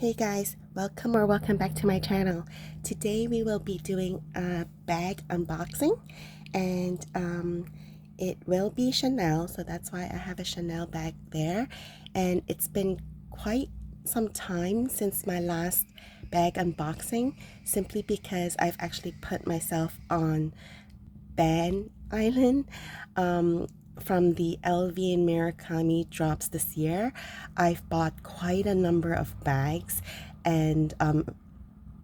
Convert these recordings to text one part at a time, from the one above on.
Hey guys, welcome back to my channel. Today we will be doing a bag unboxing, and it will be Chanel, so that's why I have a Chanel bag there. And it's been quite some time since my last bag unboxing, simply because I've actually put myself on ban island from the LV and Murakami drops this year. I've bought quite a number of bags and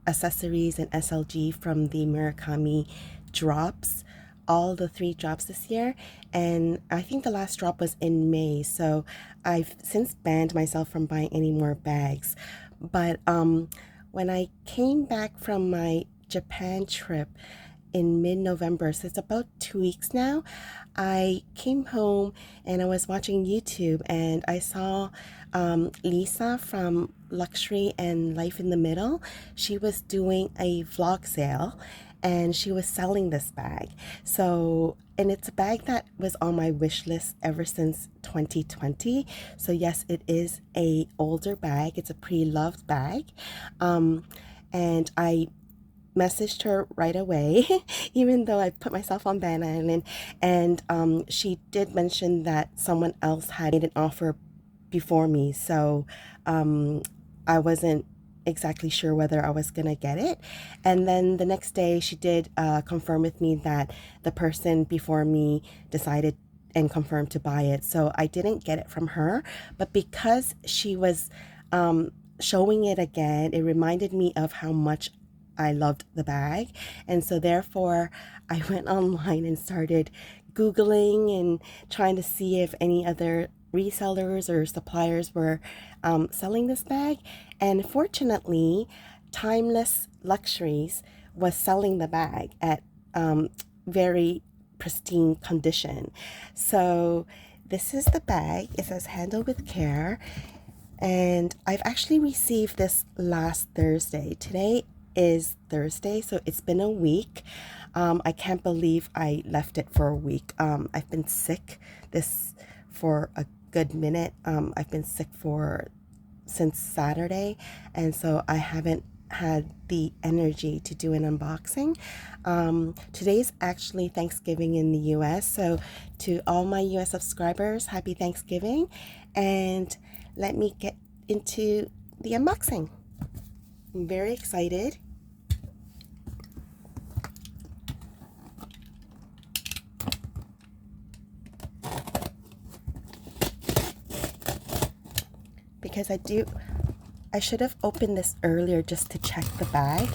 accessories and SLG from the Murakami drops, all the 3 drops this year, and I think the last drop was in May, so I've since banned myself from buying any more bags. But when I came back from my Japan trip in mid-November, so it's about 2 weeks now, I came home and I was watching YouTube, and I saw Lisa from Luxury and Life in the Middle. She was doing a vlog sale and she was selling this bag. So, and it's a bag that was on my wish list ever since 2020. So yes, it is a older bag. It's a Preloved bag. And I messaged her right away, even though I put myself on ban island, and she did mention that someone else had made an offer before me, so I wasn't exactly sure whether I was gonna get it. And then the next day she did confirm with me that the person before me decided and confirmed to buy it, so I didn't get it from her. But because she was showing it again, it reminded me of how much I loved the bag, and so therefore I went online and started Googling and trying to see if any other resellers or suppliers were selling this bag. And fortunately, Timeless Luxuries was selling the bag at very pristine condition. So this is the bag. It says handle with care, and I've actually received this last Thursday. Today is Thursday, so it's been a week. I can't believe I left it for a week. I've been sick for a good minute. I've been sick since Saturday, and so I haven't had the energy to do an unboxing. Today's actually Thanksgiving in the US, so to all my US subscribers, happy Thanksgiving, and let me get into the unboxing. I'm very excited. Because I should have opened this earlier just to check the bag,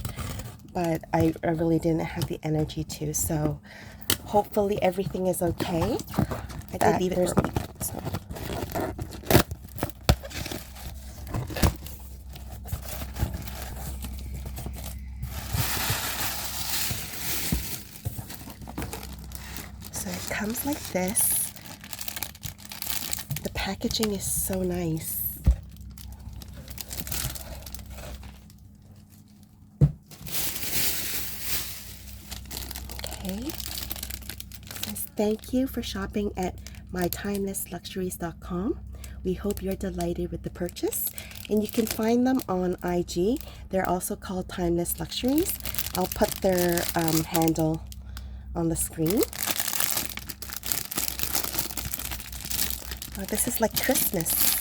but I really didn't have the energy to, so hopefully everything is okay. I did leave it for a week, so. So it comes like this. The packaging is so nice. Okay. It says, thank you for shopping at mytimelessluxuries.com. We hope you're delighted with the purchase, and you can find them on IG. They're also called Timeless Luxuries. I'll put their handle on the screen. Oh, this is like Christmas.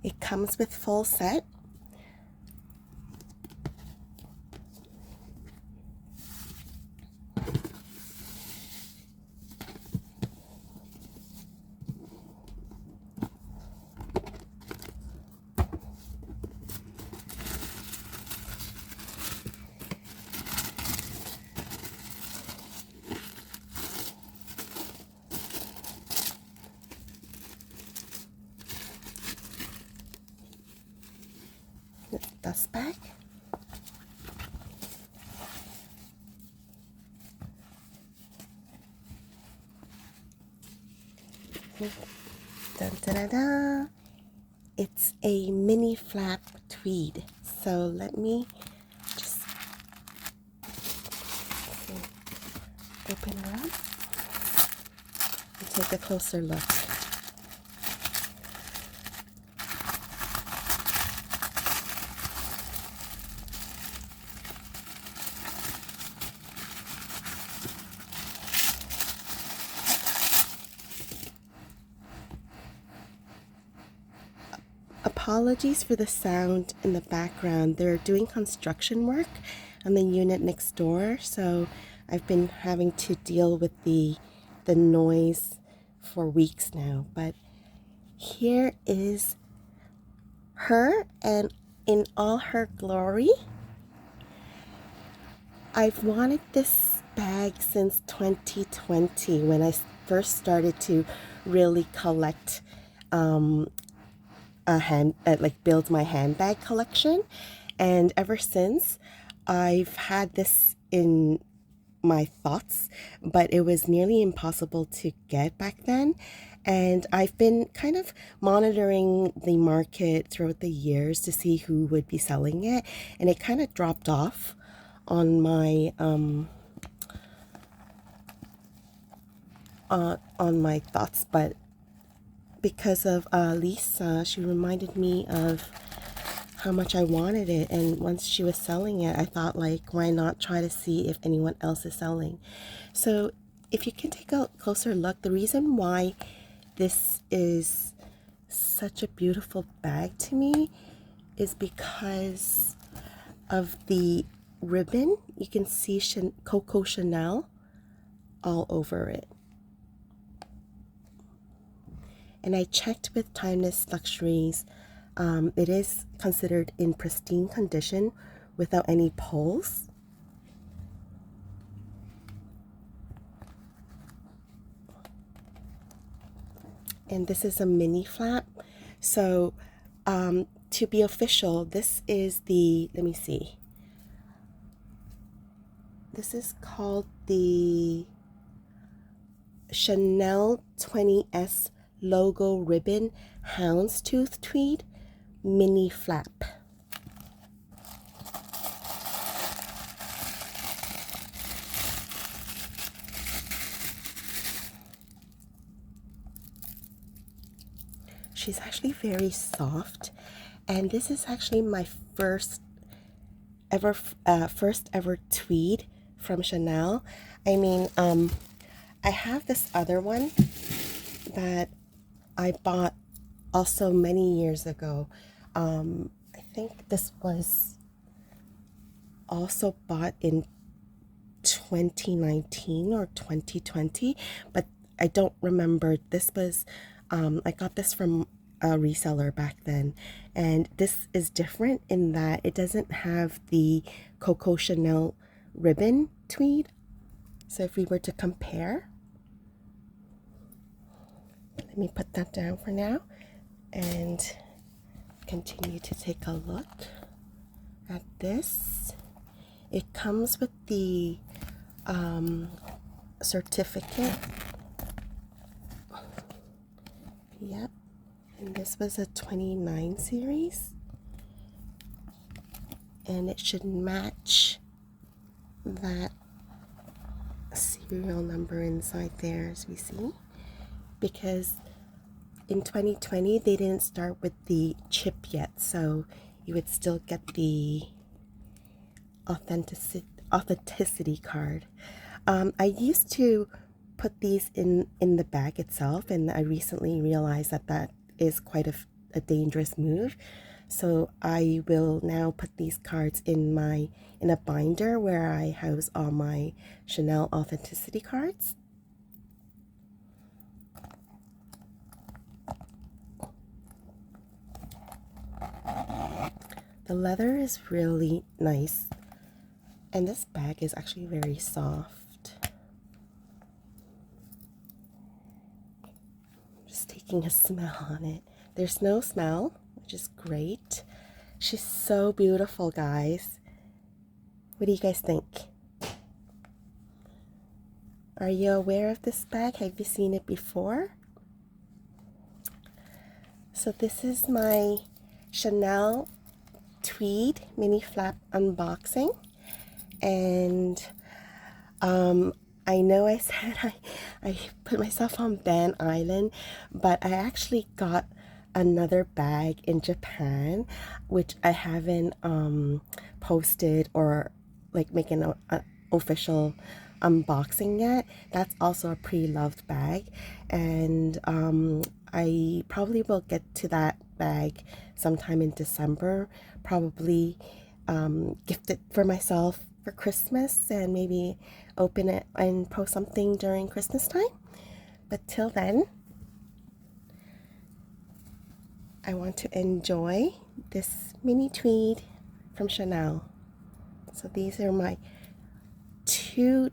It comes with full set. dust bag. Dun, dun, dun, dun. It's a mini flap tweed. So let me just open her up and take a closer look. Apologies for the sound in the background. They're doing construction work on the unit next door, so I've been having to deal with the noise for weeks now. But here is her, and in all her glory. I've wanted this bag since 2020 when I first started to really collect build my handbag collection, and ever since I've had this in my thoughts, but it was nearly impossible to get back then. And I've been kind of monitoring the market throughout the years to see who would be selling it, and it kind of dropped off on my on my thoughts. But because of Lisa, she reminded me of how much I wanted it, and once she was selling it, I thought, like, why not try to see if anyone else is selling. So if you can take a closer look, the reason why this is such a beautiful bag to me is because of the ribbon. You can see Coco Chanel all over it. And I checked with Timeless Luxuries. It is considered in pristine condition without any pulls. And this is a mini flap. So to be official, this is the, let me see. This is called the Chanel 20S logo ribbon Houndstooth Tweed mini flap. She's actually very soft, and this is actually my first ever tweed from Chanel. I mean, I have this other one that I bought also many years ago. I think this was also bought in 2019 or 2020, but I don't remember. This was I got this from a reseller back then, and this is different in that it doesn't have the Coco Chanel ribbon tweed. So if we were to compare, let me put that down for now and continue to take a look at this. It comes with the certificate. Yep, and this was a 29 series, and it should match that serial number inside there, as we see, because in 2020 they didn't start with the chip yet, so you would still get the authenticity card. I used to put these in the bag itself, and I recently realized that that is quite a dangerous move. So I will now put these cards in a binder where I house all my Chanel authenticity cards. The leather is really nice, and this bag is actually very soft. Just taking a smell on it. There's no smell, which is great. She's so beautiful, guys. What do you guys think? Are you aware of this bag? Have you seen it before? So this is my Chanel Tweed mini flap unboxing. And I know I said I put myself on Ban Island, but I actually got another bag in Japan, which I haven't posted or like making an official unboxing yet. That's also a pre-loved bag, and I probably will get to that bag sometime in December, probably gift it for myself for Christmas and maybe open it and post something during Christmas time. But till then, I want to enjoy this mini tweed from Chanel. So these are my 2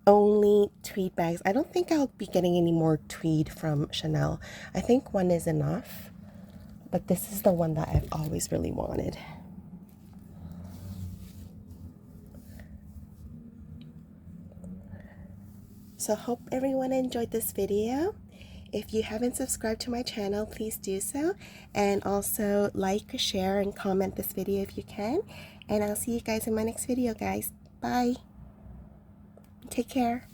only tweed bags. I don't think I'll be getting any more tweed from Chanel. I think one is enough, but this is the one that I've always really wanted. So hope everyone enjoyed this video. If you haven't subscribed to my channel, please do so. And also like, share, and comment this video if you can. And I'll see you guys in my next video, guys. Bye. Take care.